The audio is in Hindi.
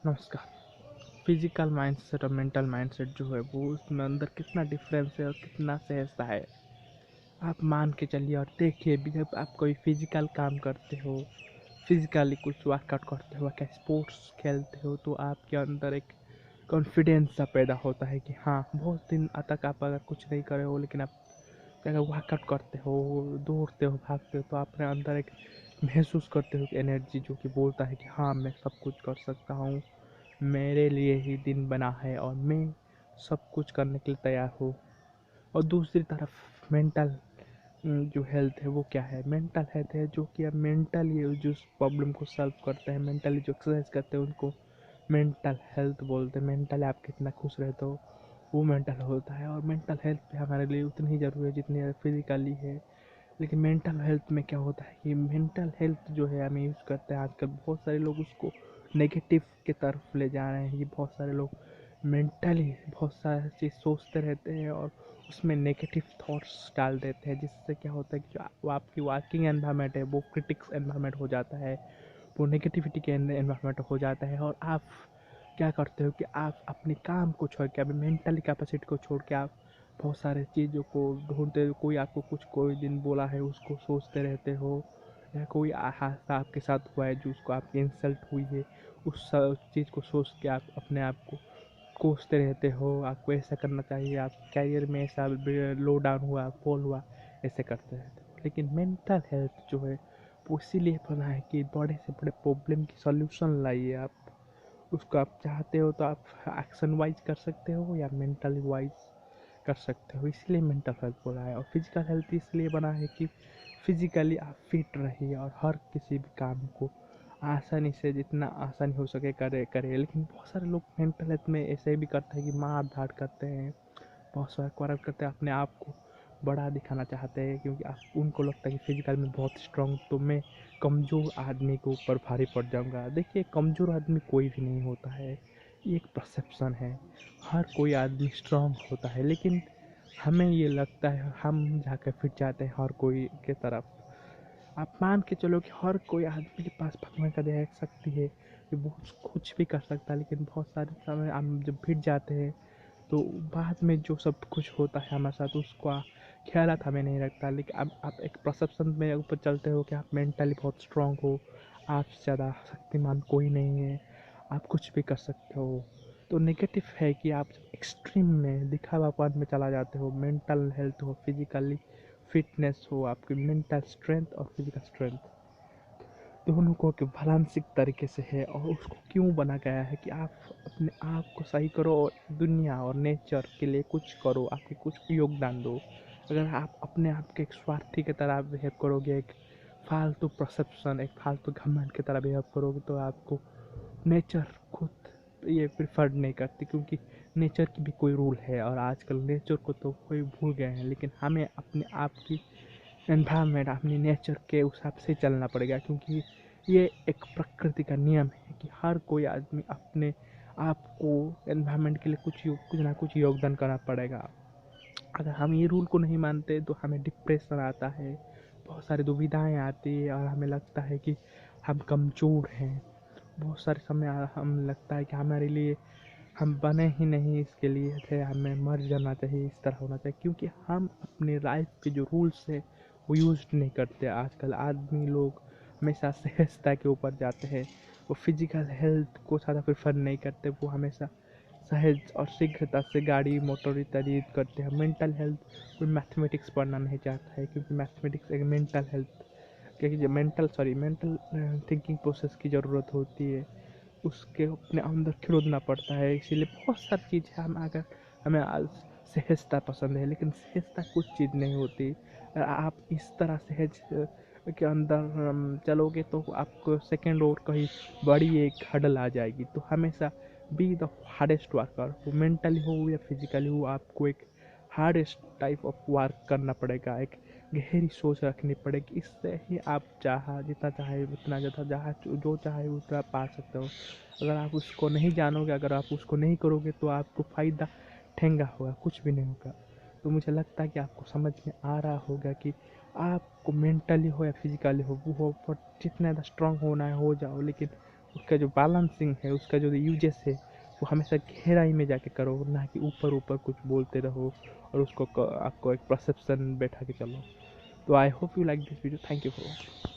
नमस्कार। फिजिकल माइंडसेट और मेंटल माइंडसेट जो है वो उसमें अंदर कितना डिफरेंस है और कितना सहजता है, आप मान के चलिए और देखिए भी। जब आप कोई फिजिकल काम करते हो, फिजिकली कुछ वर्कआउट करते हो, क्या स्पोर्ट्स खेलते हो, तो आपके अंदर एक कॉन्फिडेंस सा पैदा होता है कि हाँ, बहुत दिन तक आप अगर कुछ नहीं करे हो लेकिन आप अगर वर्कआउट करते हो, दौड़ते हो, भागते हो, तो अपने अंदर एक महसूस करते हो कि एनर्जी जो कि बोलता है कि हाँ, मैं सब कुछ कर सकता हूँ, मेरे लिए ही दिन बना है और मैं सब कुछ करने के लिए तैयार हूँ। और दूसरी तरफ मेंटल जो हेल्थ है वो क्या है? मेंटल हेल्थ है जो कि आप मेंटली जो प्रॉब्लम को सॉल्व करते हैं, मेंटली जो एक्सरसाइज करते हैं उनको मेंटल हेल्थ बोलते हैं। मेंटली आप कितना खुश रहते हो वो मेंटल होता है, और मेंटल हेल्थ भी हमारे लिए उतनी ही ज़रूरी है जितनी फिजिकली है। लेकिन मेंटल हेल्थ में क्या होता है कि मेंटल हेल्थ जो है हमें यूज़ करते हैं आजकल, बहुत सारे लोग उसको नेगेटिव की तरफ ले जा रहे हैं। ये बहुत सारे लोग मेंटली बहुत सारी चीज़ सोचते रहते हैं और उसमें नेगेटिव थॉट्स डाल देते हैं, जिससे क्या होता है कि जो वो आपकी वर्किंग एनवायरनमेंट है वो क्रिटिक्स एनवायरनमेंट हो जाता है, वो नेगेटिविटी के एनवायरनमेंट हो जाता है। और आप क्या करते हो कि आप अपने काम को छोड़ के, अपनी मेंटली कैपेसिटी को छोड़ के आप बहुत सारे चीज़ों को ढूंढते हो। कोई आपको कुछ कोई दिन बोला है उसको सोचते रहते हो, या कोई हादसा आपके साथ हुआ है जो उसको आपकी इंसल्ट हुई है, उस चीज़ को सोच के आप अपने आप को कोसते रहते हो। आपको ऐसा करना चाहिए, आप कैरियर में ऐसा लो डाउन हुआ, फॉल हुआ, ऐसे करते रहते हो। लेकिन मेंटल हेल्थ जो है वो इसीलिए बना है कि बड़े से बड़े प्रॉब्लम की सॉल्यूशन लाइए आप। उसको आप चाहते हो तो आप एक्शन वाइज कर सकते हो या मेंटली वाइज कर सकते हो, इसलिए मेंटल हेल्थ बोला है। और फिजिकल हेल्थ इसलिए बना है कि फिजिकली आप फिट रहिए और हर किसी भी काम को आसानी से, जितना आसानी हो सके करे करे। लेकिन बहुत सारे लोग मेंटल हेल्थ में ऐसे भी करते हैं कि मार धाड़ करते हैं, बहुत सारा क्वारल करते हैं, अपने आप को बड़ा दिखाना चाहते हैं, क्योंकि आप उनको लगता है कि फिजिकल में बहुत स्ट्रांग, तो मैं कमज़ोर आदमी के ऊपर भारी पड़ जाऊंगा। देखिए, कमज़ोर आदमी कोई भी नहीं होता है, ये एक परसेप्शन है। हर कोई आदमी स्ट्रांग होता है, लेकिन हमें ये लगता है हम जाकर फिट जाते हैं हर कोई के तरफ। आप मान के चलो कि हर कोई आदमी के पास भगवान का दिया एक शक्ति है कि वो कुछ भी कर सकता है, लेकिन बहुत सारे समय हम जब भिड़ जाते हैं तो बाद में जो सब कुछ होता है हमारे साथ उसका ख्यालात हमें नहीं रखता। लेकिन अब आप एक परसेप्शन में ऊपर चलते हो कि आप मेंटली बहुत स्ट्रांग हो, आपसे ज़्यादा शक्तिमान कोई नहीं है, आप कुछ भी कर सकते हो। तो नेगेटिव है कि आप एक्सट्रीम में दिखावापन में चला जाते हो। मेंटल हेल्थ हो, फिजिकली फिटनेस हो, आपकी मेंटल स्ट्रेंथ और फिजिकल स्ट्रेंथ दोनों को कि बैलेंसिंग तरीके से है। और उसको क्यों बना गया है कि आप अपने आप को सही करो और दुनिया और नेचर के लिए कुछ करो, आपके कुछ योगदान दो। अगर आप अपने आप के एक स्वार्थी की तरह बिहेव करोगे, एक फालतू परसेप्शन, एक फालतू घमंड की तरह बिहेव करोगे, तो आपको नेचर खुद ये प्रिफर्ड नहीं करती, क्योंकि नेचर की भी कोई रूल है। और आजकल नेचर को तो कोई भूल गए हैं, लेकिन हमें अपने आप की एनवायरनमेंट, अपनी नेचर के हिसाब से चलना पड़ेगा, क्योंकि ये एक प्रकृति का नियम है कि हर कोई आदमी अपने आप को एनवायरनमेंट के लिए कुछ ना कुछ योगदान करना पड़ेगा। अगर हम ये रूल को नहीं मानते तो हमें डिप्रेशन आता है, बहुत सारी दुविधाएं आती है, और हमें लगता है कि हम कमज़ोर हैं। बहुत सारे समय हम लगता है कि हमारे लिए हम बने ही नहीं इसके लिए थे, हमें मर जाना चाहिए, इस तरह होना चाहिए, क्योंकि हम अपने लाइफ के जो रूल्स है वो यूज नहीं करते। आजकल आदमी लोग हमेशा सहजता के ऊपर जाते हैं, वो फिजिकल हेल्थ को ज़्यादा प्रेफर नहीं करते, वो हमेशा सहज और शीघ्रता से गाड़ी मोटर इत्यादि यूज करते हैं। मेंटल हेल्थ कोई मैथमेटिक्स पढ़ना नहीं चाहता है, क्योंकि मैथमेटिक्स एक मेंटल हेल्थ, क्योंकि मेंटल थिंकिंग प्रोसेस की ज़रूरत होती है, उसके अपने अंदर खिड़ोदना पड़ता है। इसीलिए बहुत सारी चीज़ है, हम अगर हमें आज सहजता पसंद है, लेकिन सहजता कुछ चीज़ नहीं होती। आप इस तरह सहज के अंदर चलोगे तो आपको सेकेंड और कहीं बड़ी एक हडल आ जाएगी। तो हमेशा बी द हार्डेस्ट वर्कर, वो मेंटली हो या फिजिकली हो, आपको एक हार्डेस्ट टाइप ऑफ वर्क करना पड़ेगा, एक गहरी सोच रखनी पड़ेगी। इससे ही आप चाहा जितना चाहे उतना, ज़्यादा चाहा जो चाहे उतना पा सकते हो। अगर आप उसको नहीं जानोगे, अगर आप उसको नहीं करोगे, तो आपको फ़ायदा ठेंगा होगा, कुछ भी नहीं होगा। तो मुझे लगता है कि आपको समझ में आ रहा होगा कि आपको मेंटली हो या फिजिकली हो, वो हो पर जितना ज़्यादा स्ट्रांग होना है हो जाओ, लेकिन उसका जो बैलेंसिंग है, उसका जो यूजेस है, वो हमेशा गहराई में जाके करो, ना कि ऊपर ऊपर कुछ बोलते रहो और उसको आपको एक परसेप्शन बैठा के चलो। तो I hope you like this video. Thank you for watching.